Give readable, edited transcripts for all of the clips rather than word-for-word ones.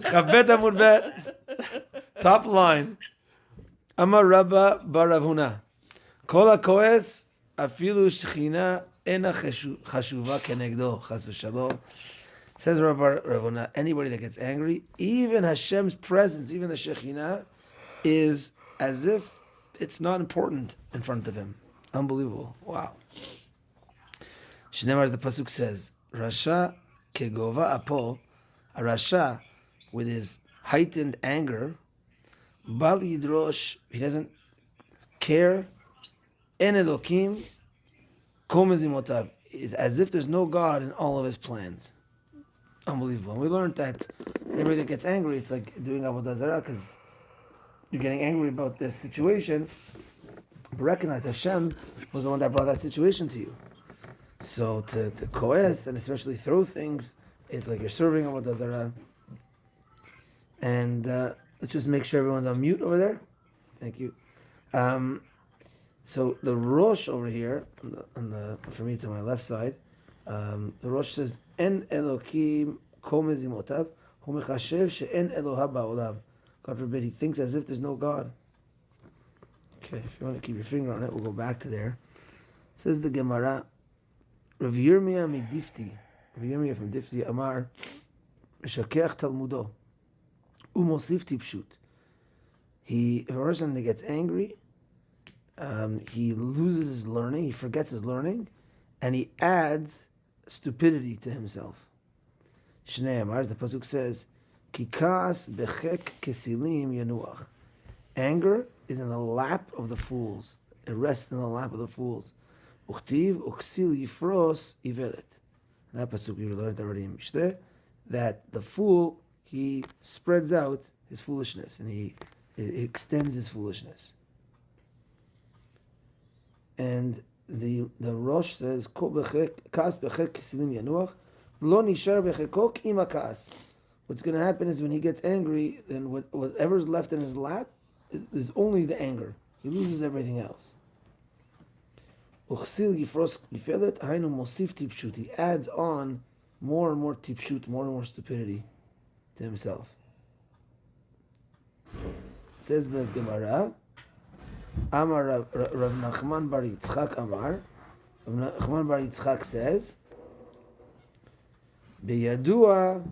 Chabet Amud Bet. Top line. Amar Rabba Barav Huna. Kol HaKoes Afilu Shechina Ena Chashuva Kenegdo. Chas v'shalom. Says Rabba Ravuna, anybody that gets angry, even Hashem's presence, even the Shekhinah, is as if it's not important in front of him. Unbelievable. Wow. Shnemar, as the Pasuk says, Rasha Kegova Apo, a Rasha with his heightened anger, Bal Yidrosh, he doesn't care, En Elokim, Kol Mezimotav, is as if there's no God in all of his plans. Unbelievable. And we learned that anybody that gets angry, it's like doing Avodah Zarah, because you're getting angry about this situation, but recognize Hashem was the one that brought that situation to you. So to coerce and especially throw things, it's like you're serving Avodah Zarah. And let's just make sure everyone's on mute over there. Thank you. So the Rosh over here, for me to my left side, the Rosh says, En Elokim kol mezimotav, hu mechashev she'en Eloha ba'olam. God forbid, he thinks as if there's no God. Okay, if you want to keep your finger on it, we'll go back to there. It says the Gemara, Rav Yirmiyah midifti, Rav Yirmiyah from Difti, Amar, Meshakeach Talmudo, Umosif tipshut. If a person that gets angry, he loses his learning, he forgets his learning, and he adds stupidity to himself. Shnei Amar, as the Pasuk says, Kikas bechek kesilim yanuach. Anger is in the lap of the fools. It rests in the lap of the fools. Uchtiv uksil yifros ivelet. That Pasuk we learned already in Mishneh, that the fool, he spreads out his foolishness, and he extends his foolishness. And the Rosh says, Kas bechek kesilim yanuach, lo nishar bechekok ima kas. What's going to happen is when he gets angry, then whatever's left in his lap is only the anger. He loses everything else. Uchsil yifros yifelet hainu mosif tipshut. He adds on more and more tipshut, more and more stupidity to himself. Says the Gemara, Amar Rav Nachman bar Yitzchak Amar. Rav Nachman bar Yitzchak says, Beyadua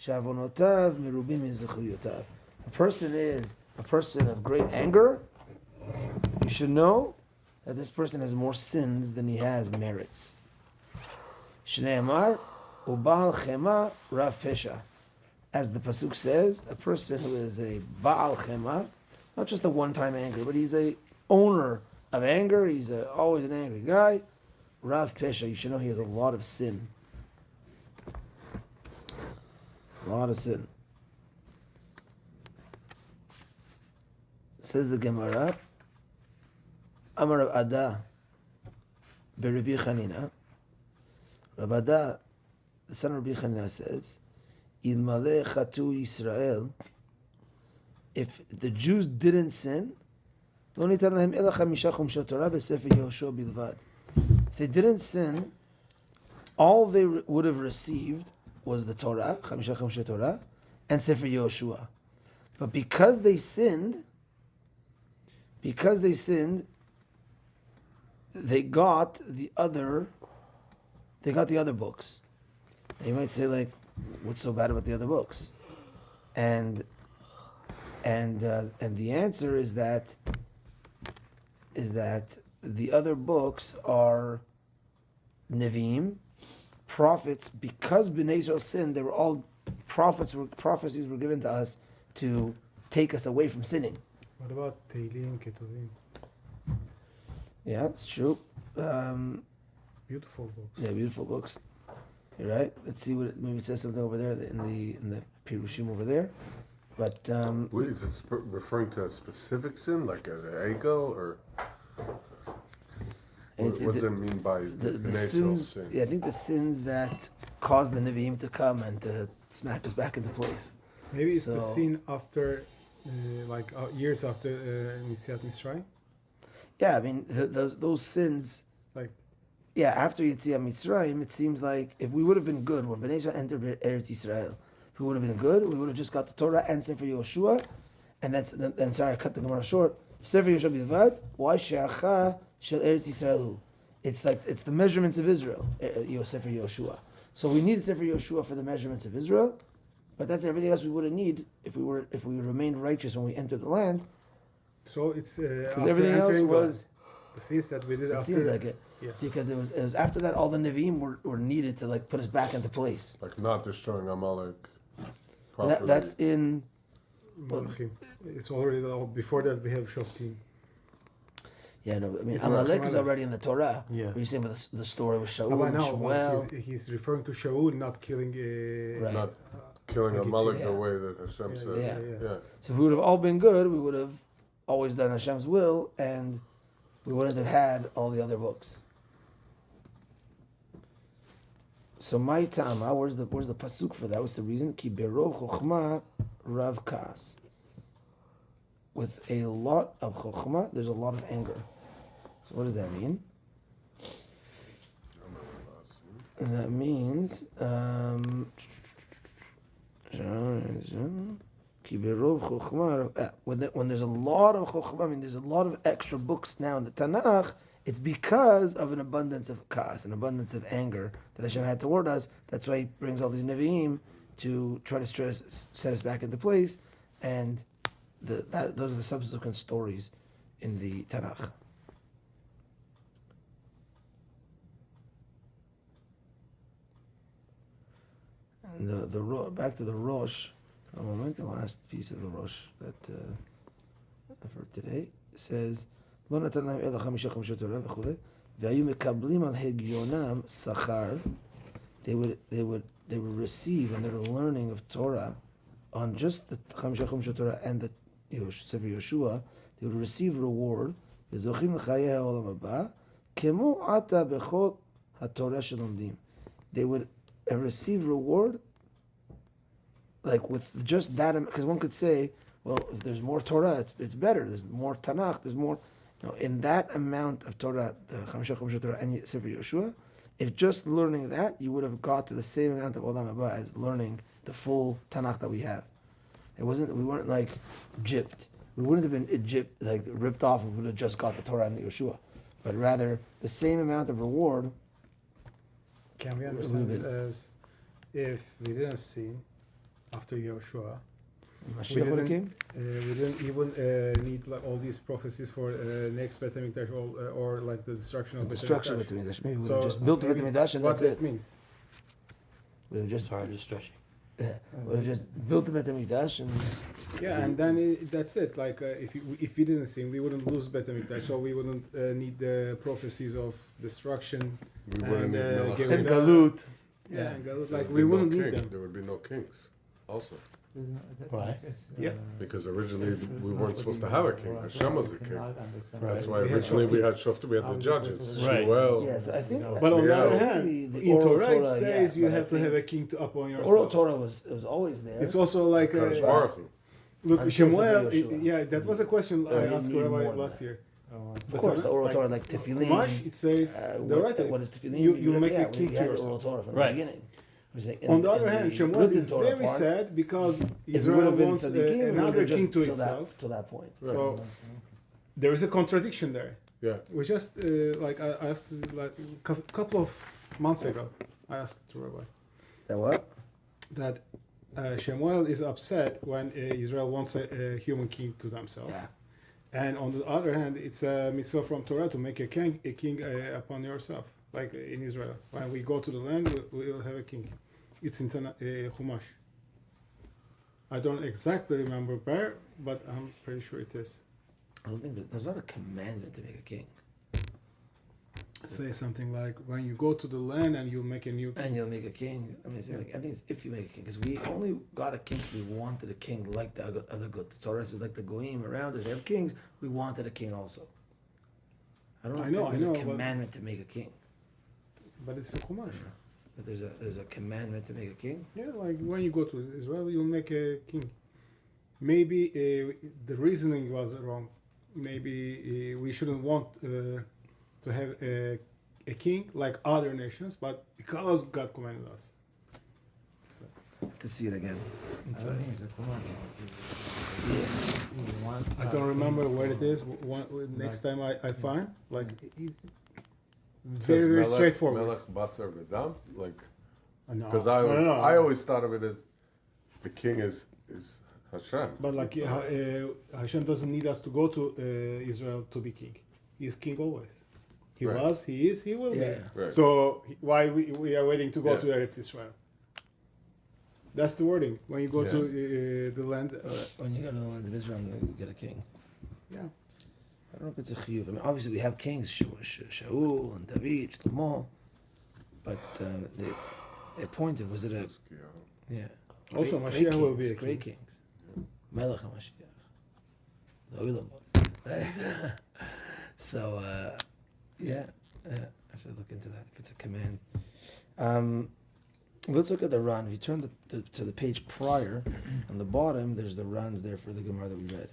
shavonotav merubim min zechuriyotav. A person is a person of great anger. You should know that this person has more sins than he has merits. Shnei Amar ubal chema rav pesha. As the Pasuk says, a person who is a Baal Chema, not just a one-time anger, but he's a owner of anger, he's always an angry guy. Rav Pesha, you should know he has a lot of sin. A lot of sin. Says the Gemara, Amar Rav Ada, B'Rabi Chanina. Rav Ada, the son of Rabbi Chanina, says, Ilmale chatu Yisrael, if the Jews didn't sin, if they didn't sin, all they would have received was the Torah, Chamisha Chumsha Torah, and Sefer Yehoshua. But because they sinned, they got the other books. And you might say, like, what's so bad about the other books? And the answer is that the other books are Nevi'im, prophets. Because Bnei Israel sinned, they were all prophecies were given to us to take us away from sinning. What about Teilim, Ketuvim? Yeah, it's true. Beautiful books. Yeah, beautiful books. You're right. Let's see what maybe it says something over there in the Pirushim over there. But wait, is it referring to a specific sin, like an ego, or what does it mean by the sins? sin? Yeah, I think the sins that caused the Nevi'im to come and to smack us back into place. Maybe it's the sin after, years after Nisiat Mitzrayim. Yeah, I mean those sins. Yeah, after Yetziat Mitzrayim, it seems like if we would have been good when Bnei Israel entered Eretz Yisrael, If we would have been good, we would have just got the Torah and Sefer Yoshua, and then sorry, I cut the Gemara short. Sefer Yoshua Bilvad. Why She'acha Shel Eretz Yisraelu? It's the measurements of Israel. Sefer Yoshua. So we needed Sefer Yoshua for the measurements of Israel, but that's everything else we would have need if we remained righteous when we entered the land. So it's Because everything else was. the things that we did It after. seems like it. Yeah. Because it was after that all the Nevi'im were needed to like put us back into place. Like not destroying Amalek properly. That's in. Malachim. It's already before that we have Shoftim. Yeah, no, I mean It's Amalek is Amalek. already in the Torah. Yeah. But you're saying with the story with Shaul But and now Shmuel. he's referring to Shaul not killing. Right. Not killing like Amalek yeah. the way that Hashem said. Yeah. So if we would have all been good, we would have always done Hashem's will, and we wouldn't have had all the other books. So my tama, where's the pasuk for that? What's the reason? Ki berov chokhmah rav kas. With a lot of chokhmah, there's a lot of anger. So what does that mean? And that means when there's a lot of chokhmah, I mean there's a lot of extra books now in the Tanakh. It's because of an abundance of kas, an abundance of anger that Hashem had toward us. That's why He brings all these Nevi'im to try to set us back into place. And those are the subsequent stories in the Tanakh. And back to the Rosh, for a moment, the last piece of the Rosh that for today says, לא נתן להם אלא 5 תורה וכו', והיו מקבלים על הגיונם שכר. They would receive, and they're learning of Torah on just the 5 Torah and the Sefer Yoshua. They would receive reward. וזוכים לחיי העולם הבא, כמו עתה בכל התורה שלומדים. They would receive reward, like with just that, because one could say, well, if there's more Torah, it's better. There's more Tanakh. There's more. No, in that amount of Torah, the 5 Torah and Sefer Yoshua, if just learning that, you would have got to the same amount of Olam Haba as learning the full Tanakh that we have. We weren't like gypped. We wouldn't have been Egypt, like ripped off if we would have just got the Torah and the Yoshua. But rather, the same amount of reward. Can we understand it as if we didn't sin after Yoshua? Mashiach would have came? We didn't even need like all these prophecies for next Beit HaMikdash or like the destruction of Beit Destruction of HaMikdash. Beit HaMikdash. Maybe we would So have just built the Beit maybe HaMikdash and what that's it. that means. We would have just Sorry, just stretching. we would have just built the Beit HaMikdash and Yeah, and then that's it. Like if we didn't sin, we wouldn't lose Beit HaMikdash, so we wouldn't need the prophecies of destruction We wouldn't and need Melech. Geula. Galut. Yeah, and Galut. There Like would we be no wouldn't need king. them. There would be no kings, also. Why? Yeah. Because originally we weren't supposed to have a king. Hashem was a king. That's why We had originally we Shoftim. had Shoftim, we had the judges. Right. Shmuel. Yes, I think. But on the Yeah. other hand, The in oral Torah it Torah, says yeah, you but I have to think have a king upon the yourself. oral Torah was always there. It's also like Kadosh Baruch Hu. look, I'm sure Shemuel. it's like Yoshua. Yeah, that was a question I you asked need more Rabbi than last that. year. Of course, the oral like, Torah, like Tefillin. Chumash, it says the writer. What is Tefillin? You make a king we to had the oral yourself. Torah from Right. the beginning. On the other hand, Shemuel written is Torah very part, sad because if we would Israel have been wants tzaddikim, we would another have just king to till itself. Till that point. So there is a contradiction there. Yeah. We just like I asked like a couple of months ago. I asked to Rabbi That what? that Shemuel is upset when Israel wants a human king to themselves, Yeah. and on the other hand, it's a mitzvah from Torah to make a king upon yourself, like in Israel. When we go to the land, we'll have a king. It's in Chumash. I don't exactly remember where, but I'm pretty sure it is. I don't think there's not a commandment to make a king. Say something like when you go to the land and you'll make a new king. And you'll make a king. I mean, I think it's if you make a king, because we only got a king because we wanted a king like the other good. The Torah says like the goyim around us, they have kings. We wanted a king also. I don't I think know, there's a but- commandment to make a king. But it's a Chumash. But there's a commandment to make a king. Yeah, like when you go to Israel, you'll make a king. Maybe the reasoning was wrong. Maybe we shouldn't want to have a king like other nations, but because God commanded us. to see it again. I don't think it's a Quran. Yeah. I don't remember where it is. Next time I find, like, It says very, very Melech- straightforward. Melech Basar V'Dam, like, No, because no. I always thought of it as the king is Hashem. But like Hashem doesn't need us to go to Israel to be king. He's king always. He Right. was, he is, he will Yeah. be. Right. So why we are waiting to go Yeah. to Eretz Israel? That's the wording. When you go Yeah. to the land. When you go to the land of Israel, you get a king. Yeah. I don't know if it's a chiyuv. I mean, obviously we have kings, Shaul and David, Shlomo, but they appointed. Was it a yeah? Also, Great Mashiach will be kings, a great king. kings. Melech HaMashiach. The Olam. So yeah, I should look into that if it's a command. Let's look at the run. If you turn to the page prior, on the bottom, there's the runs there for the Gemara that we read.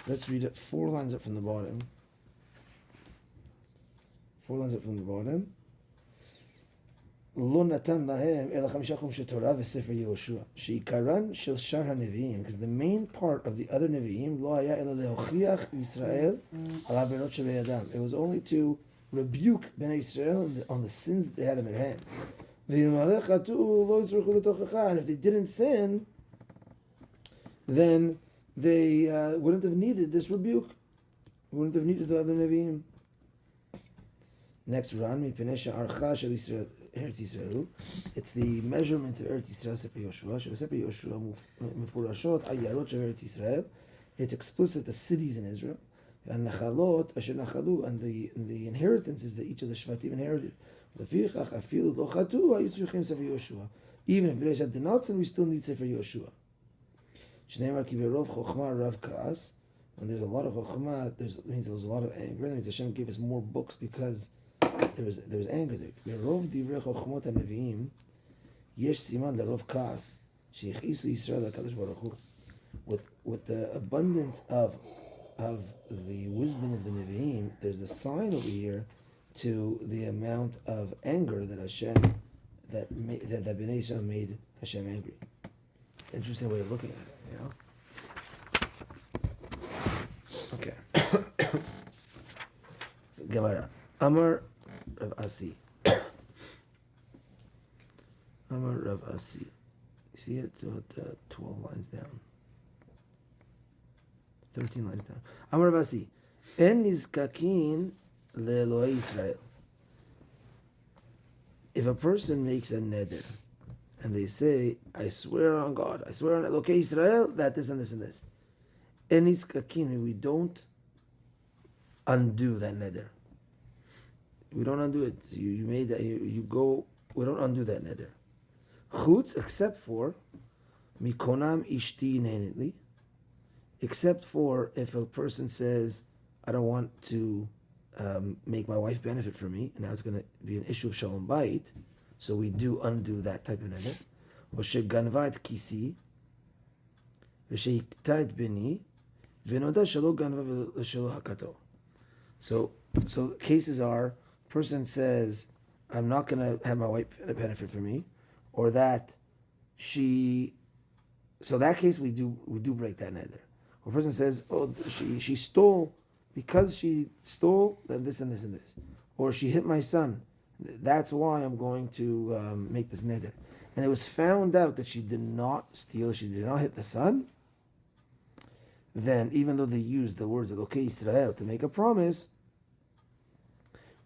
Let's read it 4 lines up from the bottom. 4 lines up from the bottom. לא נתן להם אלא 5 חומשי תורה וספר יהושע שעיקרן של שאר הנביאים, because the main part of the other נביאים לא היה אלא להוכיח ישראל על העבירות שבידם. It was only to rebuke בני ישראל on the sins that they had in their hands. ואלמלא חטאו לא יצטרכו לתוכחה, and if they didn't sin, then they wouldn't have needed this rebuke. Wouldn't have needed the other nevi'im. Next run, מפני שהערכה של ישראל, ארץ ישראל, it's the measurement of ארץ ישראל, ספר יהושע, שבספר יהושע מפורשות עיירות של ארץ ישראל, it's explicit the cities in Israel, והנחלות אשר נחלו, and the inheritances that each of the shvatim inherited. לפיכך אפילו לא חטאו, היו צריכים ספר יהושע. Even if Bereishat did not sin, we still need ספר יהושע. שנאמר כי ברוב חוכמה רב כעס, when there's a lot of chokhmah, means there's a lot of anger. That means Hashem gave us more books because there was anger there. ברוב דברי חוכמות הנביאים, יש סימן לרוב כעס, שהכעיסו ישראל לקדוש ברוך הוא. With the abundance of the wisdom of the Nevi'im, there's a sign over here to the amount of anger that Hashem, that Bnei Israel made Hashem angry. Interesting way of looking at it, you know? Okay. Gemara. Amar Rav Asi. Amar Rav Asi. You see it? It's about 12 lines down. 13 lines down. Amar Rav Asi. En nizkakin le'Eloi Israel. If a person makes a neder, and they say, I swear on God, I swear on Elokei Israel, that this and this and this. En nizkakin, we don't undo that neder. We don't undo it. You made that. You go. We don't undo that neder. Chutz, except for mikonam ishti nenitli. Except for if a person says, I don't want to make my wife benefit from me, and now it's going to be an issue of shalom bayit. So we do undo that type of neder. Or sheganva et kisi, v'sheikta et beni, v'noda shelo ganva v'shelo hakato. So cases are, person says, I'm not going to have my wife benefit from me, or that so that case we do break that neder. Or person says, oh, she stole, because she stole, then this and this and this. Or she hit my son, that's why I'm going to make this neder. And it was found out that she did not steal, she did not hit the son, then even though they used the words Elokei Israel to make a promise,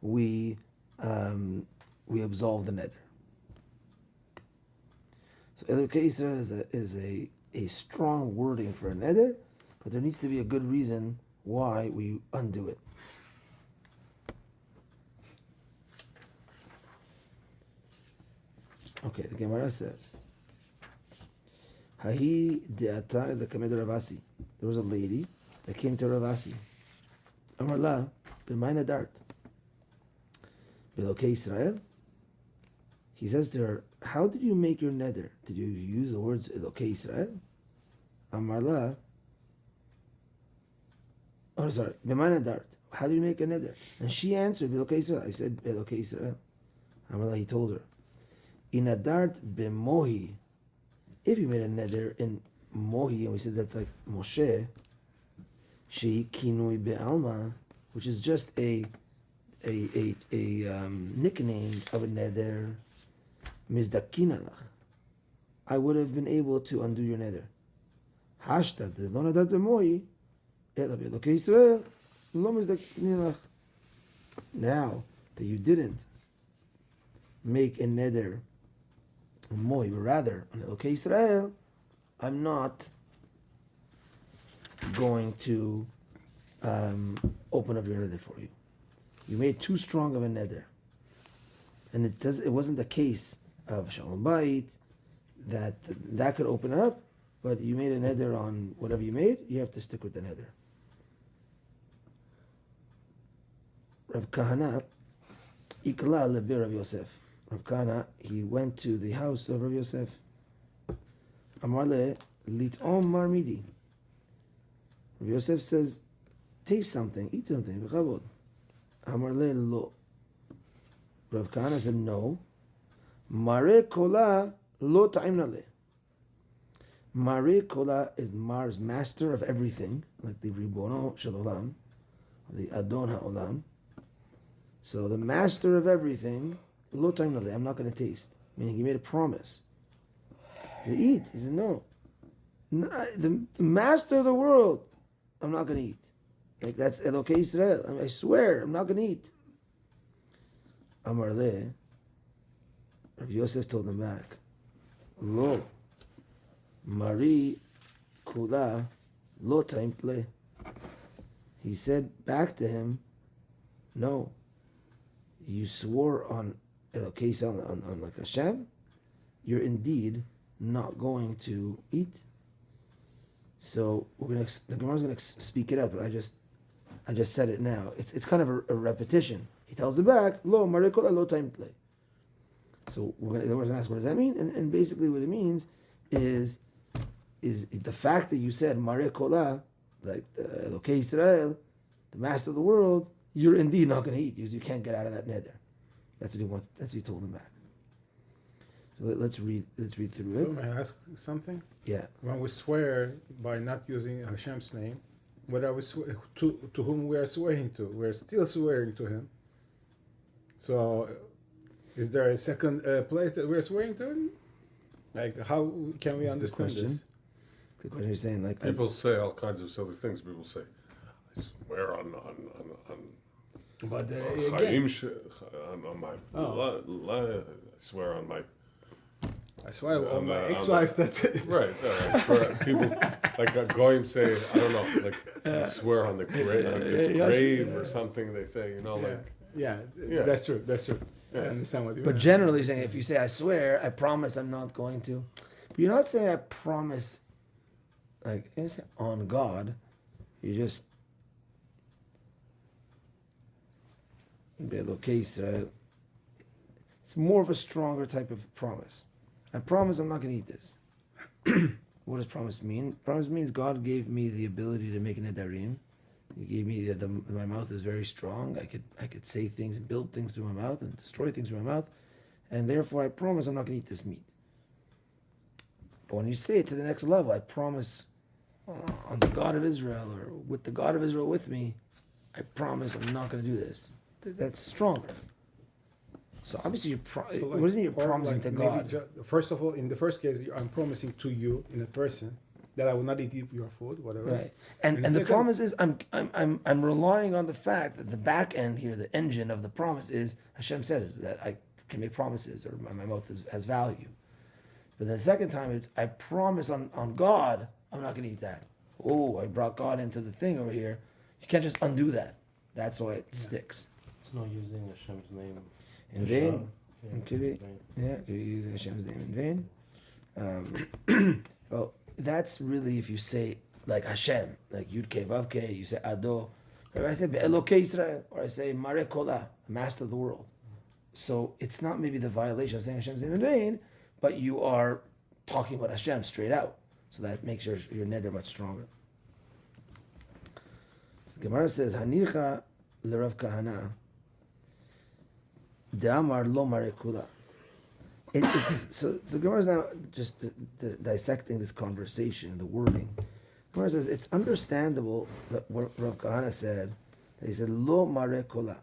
we absolve the neder. So Elokei Israel is a strong wording for a neder, but there needs to be a good reason why we undo it. Okay, the Gemara says, Hahi de'ata lekamed Rav Asi. There was a lady that came to Rav Asi. Amar la, b'may nadart. Elokei Israel? He says to her, how did you make your neder? Did you use the words Elokei Israel? Amar la, oh sorry, b'may nadart. How do you make a neder? And she answered, Elokei Israel. I said, Elokei Israel. Amar la, he told her, Inadart b'mohi, If you made a neder in Mohi, and we said that's like Moshe, She Kinui Be'alma, which is just a nickname of a neder, Mizdakinalach, I would have been able to undo your neder. Hashtag the lo nadar b'moi, ela b'elokei Yisrael, lo mizdakinalach. Now that you didn't make a neder moi, but rather on Elokei Israel, I'm not going to open up your neder for you. You made too strong of a neder, and it wasn't the case of Shalom Bayit that could open it up, but you made a neder on whatever you made. You have to stick with the neder. Rav Kahana, Ikla lebi Rav Yosef. Rav Kahana, he went to the house of Rav Yosef. Amar le lit'om marmidi. Rav Yosef says, taste something, eat something, b'chavod. Amar le lo. Rav Kahana said, no. Mare kola lo ta'imna le. Mare kola is Mar's master of everything, like the Ribono shel olam, the Adon ha'olam. So the master of everything, lo ta'imna le, I'm not going to taste. Meaning he made a promise. He said, eat. He said, no. The master of the world, I'm not going to eat. Like that's Elokei Israel. I swear, I'm not going to eat. Amar le, Rav Yosef told him back, lo, Mari kula lo taimt le. He said back to him, no, you swore on Elokei Israel, on like Hashem, you're indeed not going to eat. So the Gemara's gonna speak it up, but I just said it now. It's kind of a repetition. He tells it back, lo Mari kula lo taimt le. So we're going to ask, what does that mean? And basically what it means is the fact that you said Mare Kola, like Elokei Israel, the master of the world, you're indeed not going to eat because you can't get out of that neder. That's what he wants. That's what he told him back. So let's read through it. So may I ask something? Yeah. When we swear by not using Hashem's name, what are we to whom we are swearing to? We are still swearing to Him. So, is there a second place that we're swearing to? Like, how can we That's a good understand question. this? The question you're saying, like, People say all kinds of silly things. People say, I swear on But Chaim, on my, I swear on my, I swear on my on ex-wife that. right. I swear, people like Goyim say, I don't know, like I swear on the grave, on this grave or something. They say, you know, like. Yeah, Yeah. that's true. I understand what you mean. but generally saying, if you say, I swear, I promise I'm not going to. But you're not saying, I promise, like, you say on God. You just, Elokei Israel. It's more of a stronger type of promise. I promise I'm not going to eat this. What does promise mean? Promise means God gave me the ability to make an Nedarim. He gave me my mouth is very strong. I could say things and build things through my mouth and destroy things through my mouth, and therefore I promise I'm not going to eat this meat. But when you say it to the next level, I promise on the God of Israel, or with the God of Israel with me, I promise I'm not going to do this. That's stronger. So obviously what does it mean you're promising to God? First of all, in the first case, I'm promising to you in a person that I will not eat your food, whatever. Right, and the promise is I'm relying on the fact that the back end here, the engine of the promise is Hashem said that I can make promises, or my mouth has value. But then the second time it's I promise on God I'm not going to eat that. Oh, I brought God into the thing over here. You can't just undo that. That's why it sticks. It's not using Hashem's name In vain. Yeah, Could be. right. Yeah, could be using Hashem's name in vain. Well, that's really if you say like Hashem, like Yud Kei Vav Kei, you say Ado. But if I say Elokei Israel, or I say Mare Kola, master of the world. So it's not maybe the violation of saying Hashem's name in vain, but you are talking about Hashem straight out. So that makes your neder much stronger. So the Gemara says, Hanicha l'Rav Kahana, De'amar lo Mare Kola. It's so the Gemara is now just dissecting this conversation, the wording. The Gemara says it's understandable that what Rav Kahana said, that he said lo mare kola.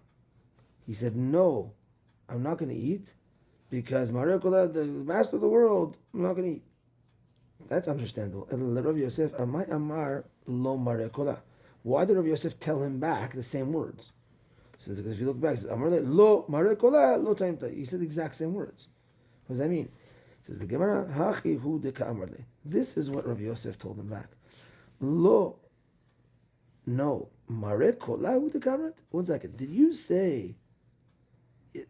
He said no, I'm not going to eat because mare kola, the master of the world, I'm not going to eat. That's understandable. And Rav Yosef, amai amar lo mare kola. Why did Rav Yosef tell him back the same words? So if you look back, it says amar lo mare kola lo taimta. He said the exact same words. What does that mean? It says the Gemara, Hachi hu de ka'amarle. This is what Rav Yosef told him back. Lo, no, mare kola hu de ka'amarle. 1 second. Did you say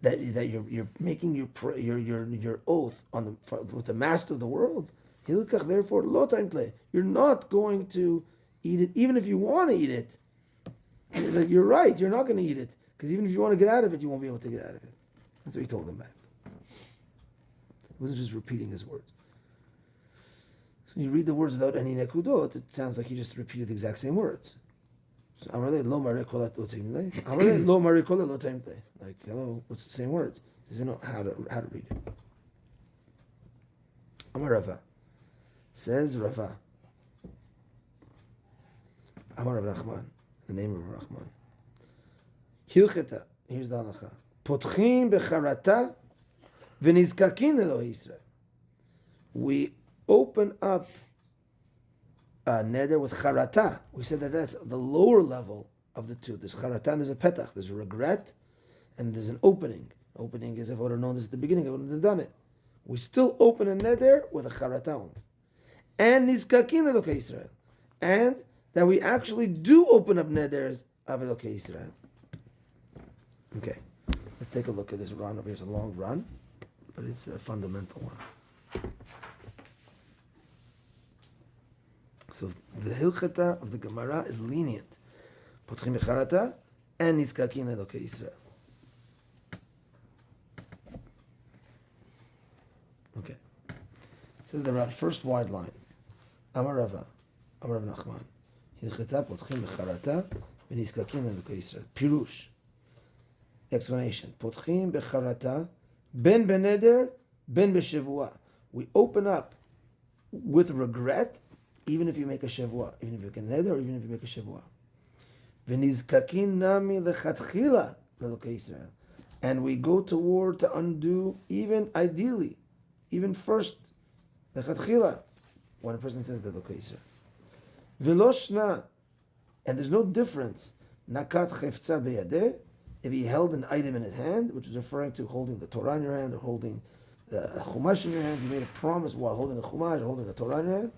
that you're making your oath on the with the master of the world? Hilkach, therefore, lo time play. You're not going to eat it, even if you want to eat it. You're right. You're not going to eat it because even if you want to get out of it, you won't be able to get out of it. That's what he told him back. He wasn't just repeating his words. So when you read the words without any nekudot, it sounds like he just repeated the exact same words. So Amarle lo mare kolat lo taimle. Amarle lo mare kolat lo taimle. Like, hello, what's the same words? He doesn't know how to read it. Amar Rava. Says Rava. Amar Rav Nachman. The name of Rav Nachman. Hilcheta. Here's the halacha. Potchim becharata. We open up a neder with charata. We said that that's the lower level of the two. There's charata and there's a petach. There's a regret and there's an opening. Opening is if I would have known this at the beginning, I wouldn't have done it. We still open a neder with a charata only. And nizkakin Elokei Israel. And that we actually do open up neders of Elokei Israel. Okay, let's take a look at this run over here. It's a long run, but it's a fundamental one. So the hilchata of the Gemara is lenient. Potchim becharata and nizkakin Elokei Israel. Okay. It says the first wide line. Amar Rava, Amar Rav Nachman. Hilchata potchim becharata v'nizkakin Elokei Israel. Pirush. Explanation. Potchim becharata ben beneder ben beshavua. We open up with regret, even if you make a shavua, even if you make a neder, or even if you make a shavua. V'nizkakin nami lechatchila Elokei Israel. And we go toward to undo, even ideally, even first lechatchila, when a person says the Elokei Israel. V'loshna, and there's no difference. Nakat chefza beyadeh. If he held an item in his hand, which is referring to holding the Torah in your hand or holding the Chumash in your hand, you made a promise while holding a Chumash or holding a Torah in your hand,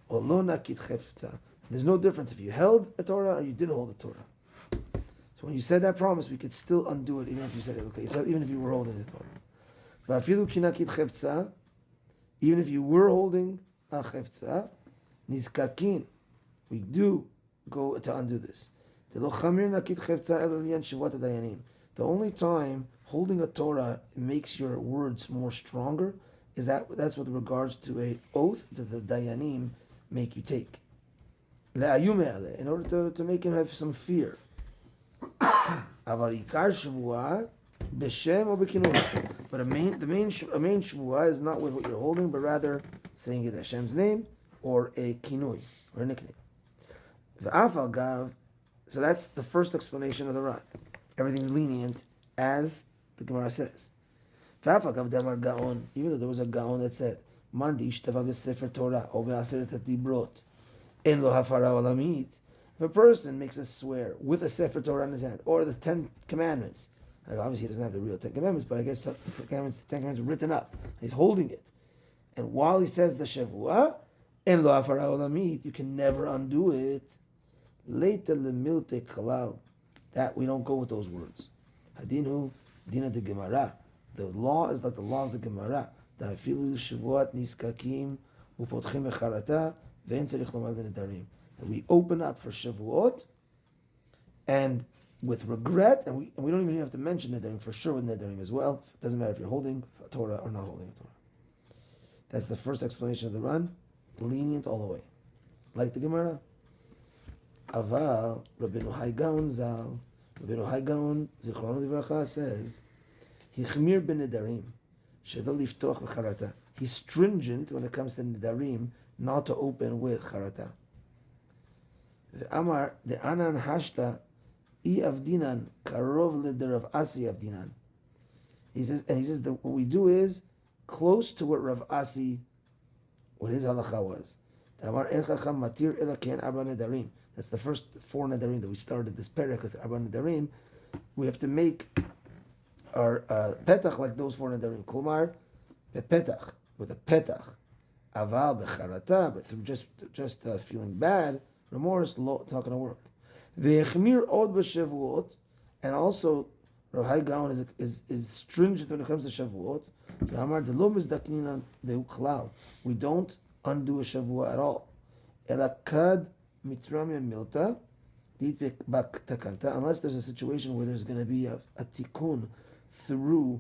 or lo nakit chefza. There's no difference if you held a Torah or you didn't hold a Torah. So when you said that promise, we could still undo it even if you said it, okay, so even if you were holding the Torah. V'afilu kinakit chefza, even if you were holding a chefza, nizkakin, we do go to undo this. The only time holding a Torah makes your words more stronger is that's with regards to an oath that the Dayanim make you take. In order to make him have some fear. But the main shvuah is not with what you're holding, but rather saying it in Hashem's name or a kinui or a nickname. So that's the first explanation of the Ran. Everything's lenient, as the Gemara says. Even though there was a Gaon that said, Mandi ishtava b'sefer Torah o be'aseret hadibrot en lo hafara olamit. If a person makes a swear with a sefer Torah in his hand, or the 10 Commandments, like obviously he doesn't have the real 10 Commandments, but I guess the 10 Commandments are written up. He's holding it. And while he says the Shavua, en lo hafara olamit, you can never undo it. Later lemilte kalal, that we don't go with those words. Hadinu dina de Gemara. The law is like the law of the Gemara. Da afilu shavuot niskakim upotchim becharata ve'en tzarich lomar nedarim. And we open up for shavuot and with regret, and we don't even have to mention nedarim for sure with nedarim as well. It doesn't matter if you're holding a Torah or not holding a Torah. That's the first explanation of the Ran. Lenient all the way, like the Gemara. Aval, Rabbeinu Hai Gaon Zal, Rabbeinu Hai Gaon, Zichrono Livracha says, Hichmir ben Nedarim. shelo liftoch b'charata. He's stringent when it comes to nedarim, not to open with charata. The Amar the Anan Hashta I Avdinan Karov Rav Asi Avdinan. He says that what we do is close to what Rav Asi, what his halacha was. That's the first 4 nedarim that we started this perek with Arba Nedarim. We have to make our petach like those 4 nedarim. Klumar petach with a petach, aval becharata, but through just feeling bad, remorse, it's not going to work. Ve'echmir od b'shavuot, and also Rav Hai Gaon is stringent when it comes to Shavuot. We don't undo a Shavua at all. Elakad mitram milta, unless there's a situation where there's going to be a tikkun through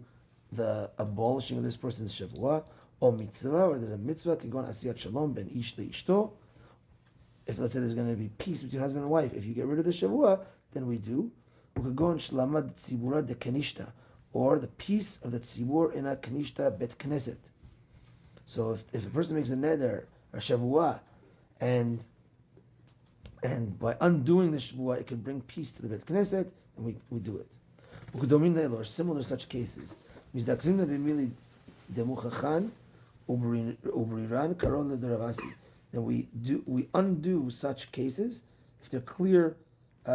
the abolishing of this person's Shavua, or mitzvah, or there's a mitzvah, kigon asiyat shalom ben ish leishto. If let's say there's going to be peace between husband and wife, if you get rid of the Shavua, then we do. Or the piece of the tzibur in a kanishta bet knesset. So if a person makes a neder, a shavua, and by undoing the shavua, it can bring peace to the bet knesset, and we do it. Or similar to such cases. Then we undo such cases if they're clear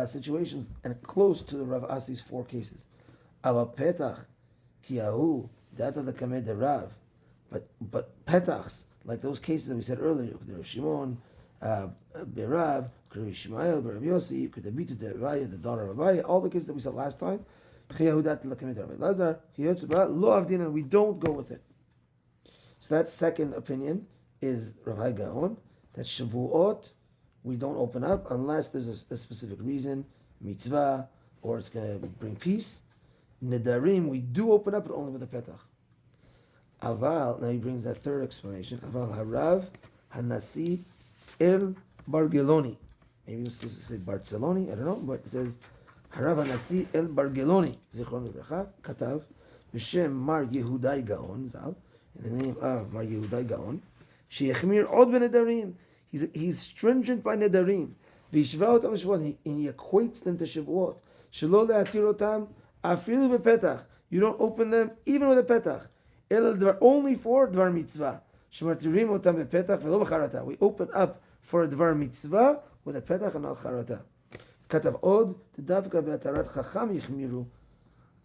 situations and close to the Rav Asi's 4 cases. But petachs, like those cases that we said earlier, Rav Shimon, Berav, Rav Ishmael, Rav Yossi, the daughter of Abaye, all the cases that we said last time, we don't go with it. So that second opinion is Rav Hai Gaon, that Shavuot we don't open up unless there's a specific reason, mitzvah, or it's going to bring peace. Nedarim, we do open up, but only with a petach. Aval, now he brings that third explanation. Aval harav hanasi el bargeloni. Maybe it's supposed to say Barceloni, I don't know, but it says harav hanasi el bargeloni. Zichron v'bracha, katav, b'shem Mar Yehudai Gaon, Zal, in the name of Mar Yehudai Gaon, sheyechmir od b'nedarim. He's stringent by nedarim. V'yishvaot am and he equates them to shavuot. Shelo le'atir otam afilu b'petach. You don't open them even with a petach. Only for dvar mitzvah. Shemartirim otam b'petach v'lo b'charata. We open up for a dvar mitzvah with a petach and not charata. Katav od t'davka be'atarat chacham yichmiru.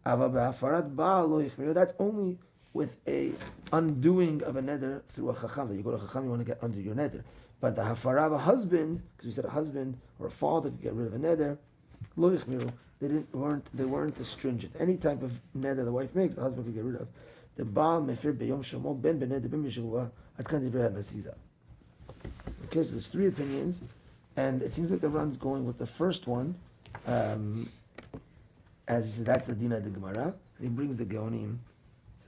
Ava be'afarat baal lo yichmiru. That's only with a undoing of a neder through a chacham. You go to a chacham, you want to get under your neder. But the hafara of a husband, because we said a husband or a father could get rid of a neder, lo yichmiru. They weren't stringent. Any type of neder the wife makes, the husband could get rid of. The baal mefir beyom shomo ben beneder ben mishavua at kan divrei nasiza. Okay, so there's 3 opinions, and it seems like the Ran's going with the first one, as he said, that's the dina de Gemara. And he brings the Geonim,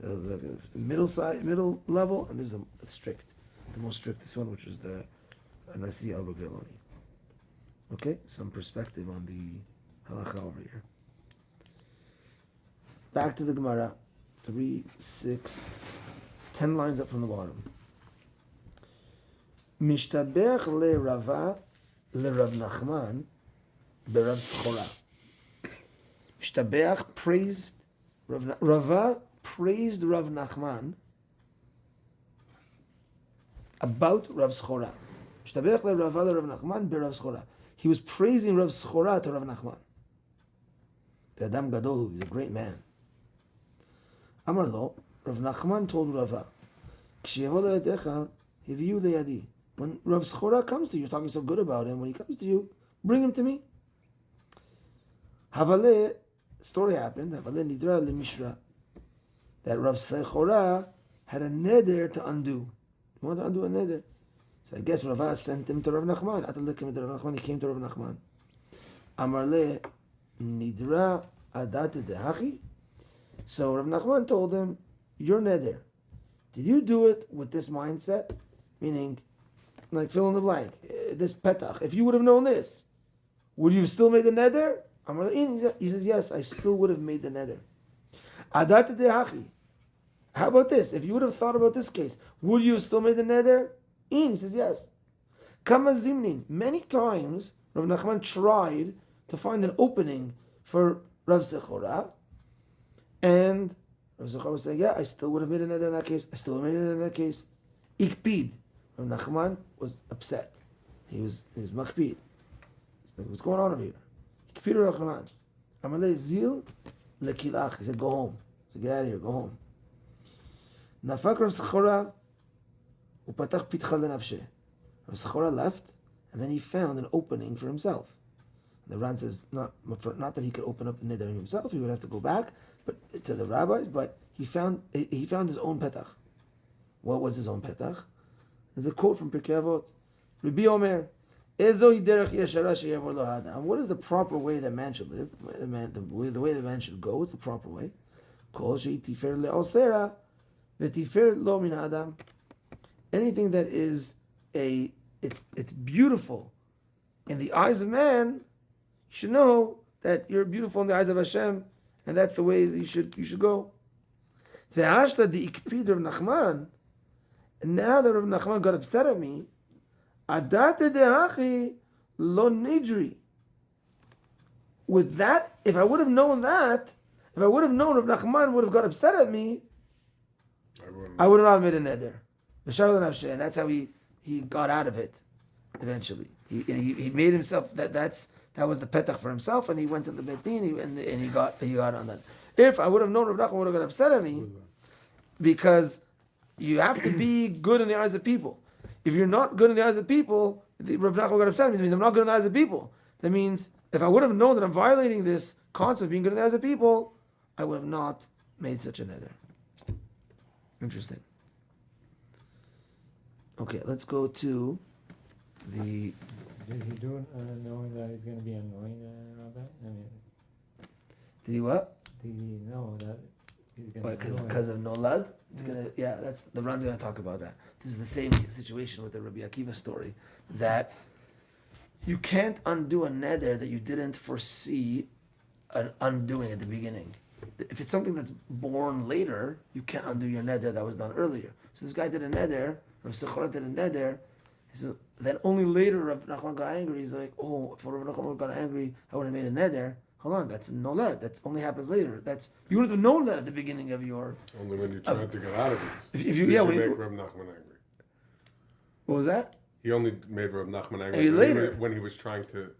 so the middle level, and there's the most strictest one, which is the Nasi al Bagreloni. Okay, some perspective on the halacha over here. Back to the Gemara, 3, 6, 10 lines up from the bottom. Mishtabech le Rava le Rav Nachman berav Schora. Mishtabech praised Rava praised Rav Nachman about Rav Schora. Mishtabech le Rava le Rav Nachman berav Schora. He was praising Rav Schora to Rav Nachman. The Adam Gadol, he's a great man. Amar lo, Rav Nachman told Rava, Kshevo le'edecha hiviyu le'yadi. When Rav Schora comes to you, you're talking so good about him, when he comes to you, bring him to me. Havale, story happened, Havale nidra le'mishra, that Rav Schora had a neder to undo. He wanted to undo a neder. So I guess Rava sent him to Rav Nachman. He came to Rav Nachman. Amar le nidra adate dehachi. So Rav Nachman told him, your neder, did you do it with this mindset? Meaning, like fill in the blank, this petach. If you would have known this, would you have still made the neder? He says, yes, I still would have made the neder. Adate dehachi. how about this? If you would have thought about this case, would you have still made the neder? He says yes. Kama zimnin. Many times, Rav Nachman tried to find an opening for Rav Zechora, and Rav Zechora was saying, yeah, I still would have made a neder in that case. I still would have made a neder in that case. Ikpid. Rav Nachman was upset. He was makpid. He's like, what's going on over here? Ikpid Rav Nachman. Amalei zil lekilach. He said, go home. He said, get out of here, go home. Nafak Rav Zechora upatach pitcha lenafsheh. Rav Zechora left, and then he found an opening for himself. The Ran says not that he could open up the Nedarim himself; he would have to go back, but to the rabbis. But he found his own petach. What was his own petach? There's a quote from Pirkei Avot. Rabbi Omer, "Ezo derech yeshara sheyavor lo hadam." What is the proper way that man should live? The way the man should go. What's the proper way? Kol sheitifer le'osera v'tifer lo min hadam. Anything that is it's beautiful in the eyes of man, you should know that you're beautiful in the eyes of Hashem, and that's the way that you should go. Ve'ashta di ikpid Rav Nachman, and now that Rav Nachman got upset at me, adate dehachi lo nidri. With that, if I would have known Rav Nachman would have got upset at me, I would not have made a neder. And that's how he got out of it eventually. He made himself that was the petach for himself, and he went to the Beit Din and he got on that. If I would have known Rav Nachman would have got upset at me, because you have to be good in the eyes of people. If you're not good in the eyes of people, Rav Nachman got upset at me. That means I'm not good in the eyes of people. That means if I would have known that I'm violating this concept of being good in the eyes of people, I would have not made such a neder. Interesting. Okay, let's go to the. Did he do it knowing that he's going to be annoying Rabbi? I mean, Did he what? did he know that he's going to? Because of Nolad, it's gonna. Yeah, that's the Ran's gonna talk about that. This is the same situation with the Rabbi Akiva story, that you can't undo a neder that you didn't foresee an undoing at the beginning. If it's something that's born later, you can't undo your neder that was done earlier. So this guy did a neder. Rav Zechora did a neder. He said, then only later Rav Nachman got angry. He's like, oh, if Rav Nachman got angry, I would have made a neder. Hold on, that's nolad. That only happens later. You would have known that at the beginning of your. Only when you tried to get out of it. If you make Rav Nachman angry. What was that? He only made Rav Nachman angry later when he was trying to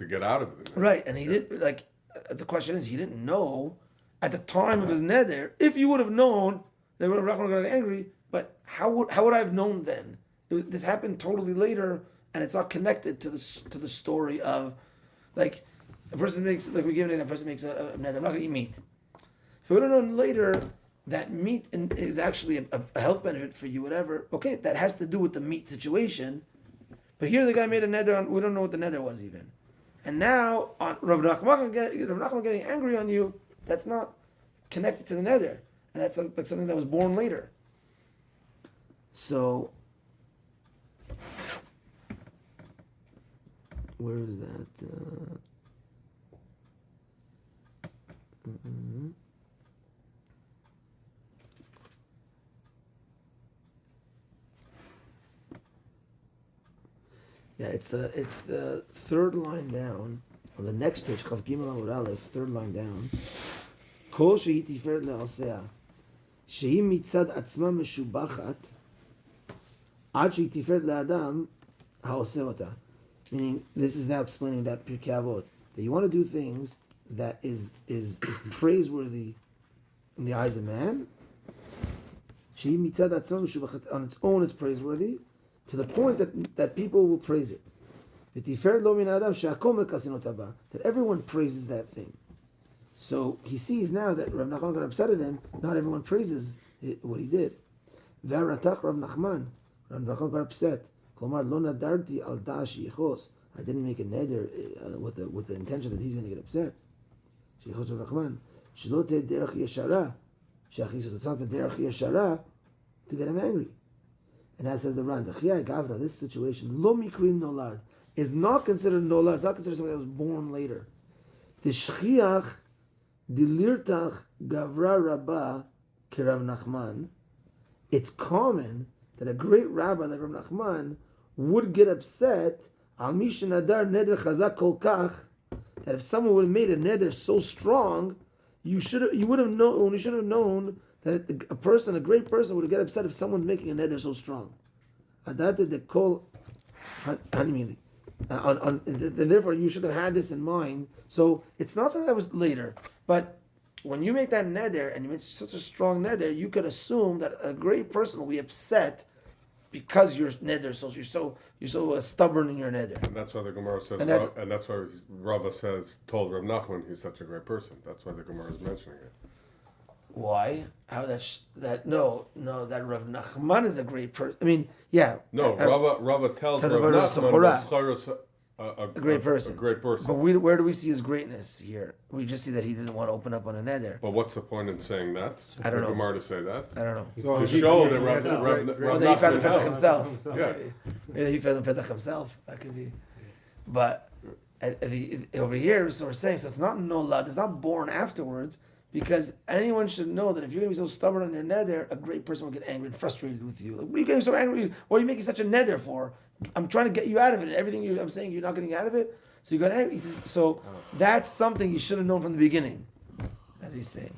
get out of it. Right, and he didn't like. The question is, he didn't know at the time of his neder. If you would have known that Rav Nachman got angry, but how would I have known then? This happened totally later, and it's not connected to the story of, like, a person makes, like we give an example, a person makes a neder, I'm not going to eat meat. If you would have known later that meat is actually a health benefit for you, whatever, okay, that has to do with the meat situation. But here the guy made a neder, we don't know what the neder was even. And now, on Rav Nachman getting angry on you, that's not connected to the neder. And that's like something that was born later. So, where is that? Yeah, it's the third line down on the next page. Chav Gimel Amud Aleph, third line down. Kol shehi tiferet le'asea, shehi mitzad atzma meshubachat, ad shehi tiferet le'adam ha'oseh ota. Meaning, this is now explaining that Pirkei Avot, that you want to do things that is praiseworthy in the eyes of man. Shehi mitzad atzma meshubachat, on its own it's praiseworthy, to the point that people will praise it. That everyone praises that thing. So he sees now that Rav Nachman got upset at him, not everyone praises what he did. Rav Nachman got upset. I didn't make a neder with the intention that he's going to get upset. It's not the derech yeshara to get him angry. And as says the Ran, this situation, lo mikri nolad, is not considered nolad, it's not considered something that was born later. The shchiach dilirtach gavra rabba Kirav Nachman, it's common that a great rabbi like Rav Nachman would get upset al mi shenadar neder chazak kol kach, that if someone would have made a neder so strong, you should have known that a great person would get upset if someone's making a neder so strong. Adat de kol hanimili. And therefore, you should have had this in mind. So it's not something that was later, but when you make that neder and you make such a strong neder, you could assume that a great person will be upset because your neder, so you're so stubborn in your neder. And that's why the Gemara says, And that's why Rava told Rav Nachman he's such a great person. That's why the Gemara is mentioning it. Why? How that Rav Nachman is a great person. I mean, yeah. No, Rava tells Rav Nachman that Schar is a great person. A great person. But where do we see his greatness here? We just see that he didn't want to open up on a neder. But what's the point in saying that? I don't know. Gemara to say that? I don't know. So To show that Rav He found the Petach Nachman himself. Yeah. Maybe he found the Petach himself. That could be. But over here, so we're saying, so it's not nolad, it's not born afterwards, because anyone should know that if you're going to be so stubborn on your neder, a great person will get angry and frustrated with you. Like, what are you getting so angry? What are you making such a neder for? I'm trying to get you out of it, and everything I'm saying you're not getting out of it, so you got angry. So that's something you should have known from the beginning, as he's saying.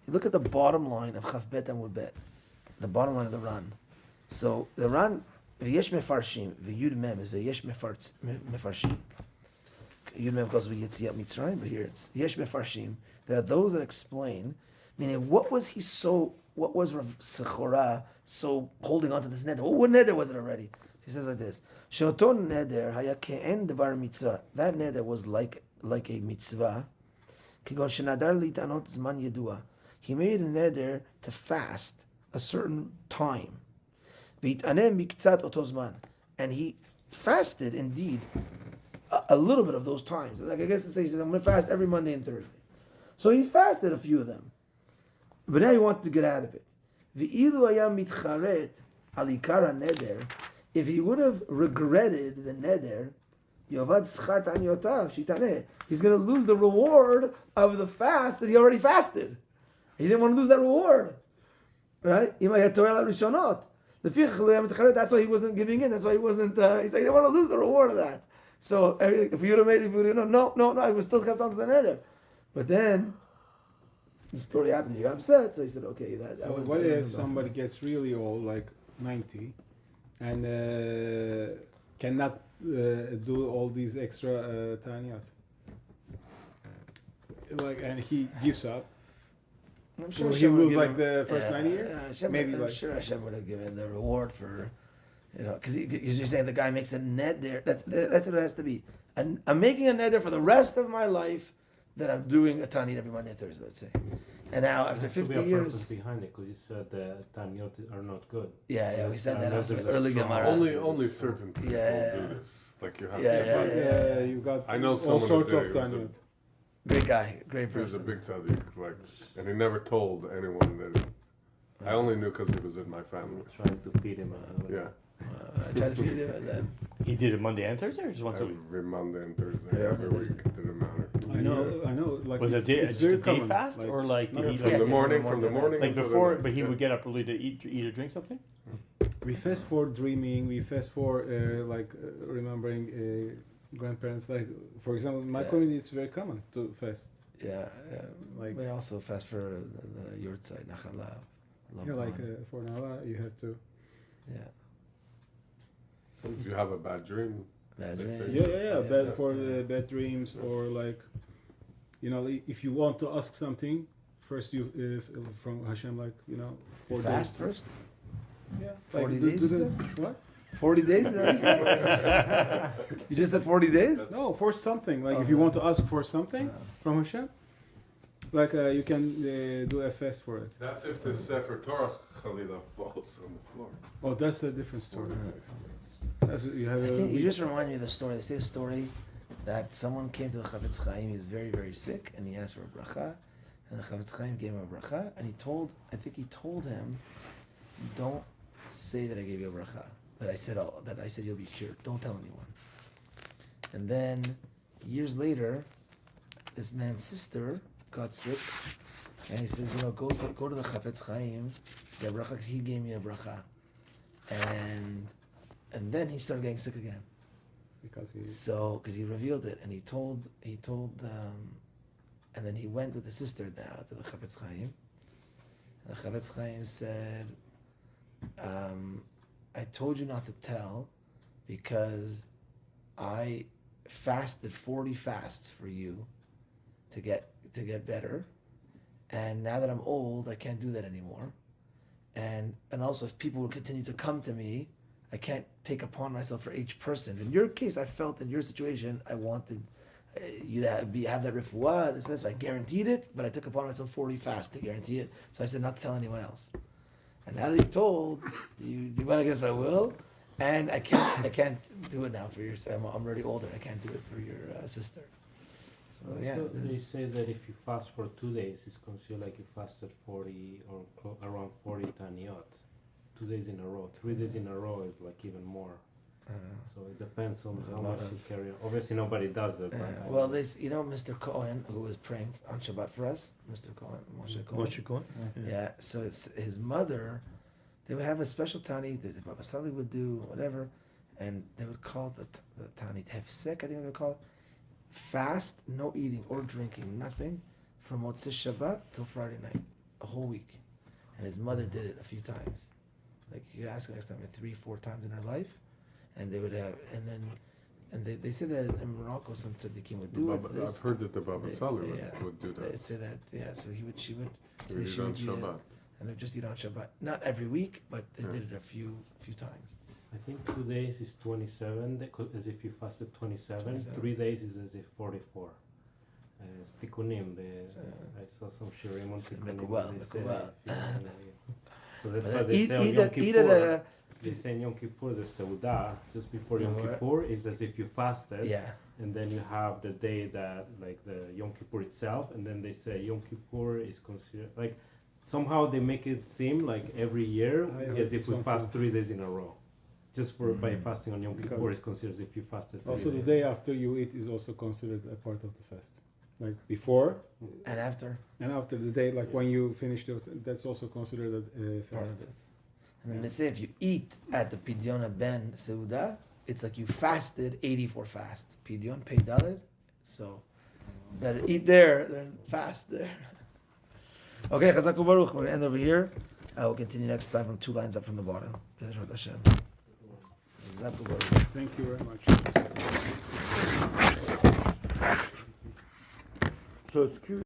You look at the bottom line of Chaf Bet Amud Bet, the bottom line of the Ran. So the Ran, v'yesh mefarshim, v'yud mem is v'yesh mefarshim. Yud mem goes with Yetziat Mitzrayim, but here it's yesh mefarshim. There are those that explain, meaning what was Rav Sechora so holding on to this neder? What neder was it already? He says like this: Sheoton neder haya ke'en devar mitzvah. That neder was like a mitzvah. Kigon shenadar litanot zman yedua. He made a neder to fast a certain time. V'itanem miktzat otozman, and he fasted indeed a little bit of those times. Like I guess to say, he says, I'm going to fast every Monday and Thursday. So he fasted a few of them, but now he wanted to get out of it. V'ilu haya mitcharet alikara neder. If he would have regretted the neder, yovad schar tanyotav shitaneh. He's going to lose the reward of the fast that he already fasted. He didn't want to lose that reward, right? That's why he wasn't giving in. That's why he wasn't. He said he didn't want to lose the reward of that. So if you would have made, no, I would still kept on to the neder. But then the story happened. You got upset, so he said, okay. So what if somebody gets really old, like 90, and cannot do all these extra taniyot? Like, and he gives up. I'm sure he lose like the first 90 years? I'm sure Hashem would have given the reward for, because you're saying the guy makes a neder. That's what it has to be. And I'm making a neder for the rest of my life that I'm doing a tanit every Monday and Thursday, let's say. And now after 50 years, behind it, because you said that taniyot are not good. Yeah, we said that also early Gemara. Only certain people do this. Like you have. You got I know all someone sorts that of was taniyot. Great guy, great He was a person. big tzaddik, like, and he never told anyone that. I only knew because he was in my family. Trying to feed him. Yeah, I tried to feed him, and then He did it Monday and Thursday, or just once a week? every Monday and Thursday, Yeah, every Thursday. week. It didn't matter. I know. Like Was it it's just very a day common. fast, Like, or like not did he, From Yeah, the from morning, the from the morning, like until the before? night. But he Yeah. would get up early to eat or drink something. we fast for dreaming. We fast for remembering grandparents. Like for example, in my community, it's very common to fast. Like- we also fast for the Yurtzeit Nachala. For Nala, you have to. So If you have a bad dream, bad They dream. say- Bad for bad dreams, or like, if you want to ask something, first you from Hashem, like 4 Fast days. first. Yeah. 40 like, days, you said? What? 40 days. Is that what you said? You just said 40 days. No, for something. Like if you want to ask for something from Hashem, like you can do a fast for it. that's if the Sefer Torah Chalila falls on the floor. Oh, that's a different story. That's, you have You just remind me of the story. They say a story that someone came to the Chavetz Chaim. He was very, very sick, and he asked for a bracha. And the Chavetz Chaim gave him a bracha, and I think he told him, don't say that I gave you a bracha, that I said you'll be cured. Don't tell anyone. And then, years later, this man's sister got sick, and he says, go to the Chavetz Chaim, get bracha, he gave me a bracha. And then he started getting sick again. Because he revealed it, and he told, and then he went with the sister now to the Chavetz Chaim. And the Chavetz Chaim said, I told you not to tell because I fasted 40 fasts for you to get better, and now that I'm old, I can't do that anymore. And also, if people will continue to come to me, I can't take upon myself for each person. In your case, I felt in your situation, I wanted you to have that refuah, this, I guaranteed it, but I took upon myself 40 fasts to guarantee it. So I said not to tell anyone else. And now that you're told, you went against my will, and I can't do it now for your. I'm already older. I can't do it for your sister. So yeah. So they say that if you fast for 2 days, it's considered like you fasted 40 or around 40 taniyot. 2 days in a row. 3 days in a row is like even more. So it depends on how much you carry on. Obviously, nobody does it. But Well, Mr. Cohen, who was praying on Shabbat for us, Mr. Cohen, Moshe Cohen. Yeah. So it's his mother. They would have a special tani that the Baba Sali would do, whatever, and they would call the tani hefsek, I think they would call it. Fast, no eating or drinking, nothing, from Motzei Shabbat till Friday night, a whole week. And his mother did it a few times. Like you ask her next time, 3-4 times in her life, and they would have, and they say that in Morocco some tzaddikim would do it. I've heard that the Baba Sali would do that. They say that, yeah. So she would. They She eat on would do it, Shabbat. and they just eat on Shabbat. Not every week, but they did it a few times. I think 2 days is 27, as if you fasted 27. 3 days is as if 44. It's tikkunim. I saw some shirim on tikkunim. So that's why they say on Yom Kippur. They say in Yom Kippur the Seudah, just before Yom Kippur, is as if you fasted. Yeah. And then you have the day that, like the Yom Kippur itself, and then they say Yom Kippur is considered, like, somehow they make it seem like every year as if we fast 3 days in a row. Just by fasting on Yom Kippur is considered as if you fasted 3 Also, days. the day after you eat is also considered a part of the fast. Like before And after the day, like when you finish that's also considered a part fast. of it. And then they say if you eat at the Pidyon Ben Seudah, it's like you fasted 84 fast. Pidyon Pei Dalet. So better eat there than fast there. Okay, Chazaku Baruch. We're gonna end over here. We'll continue next time from 2 lines up from the bottom. Bezrat Hashem. Chazaku Baruch. Thank you very much. So it's curious.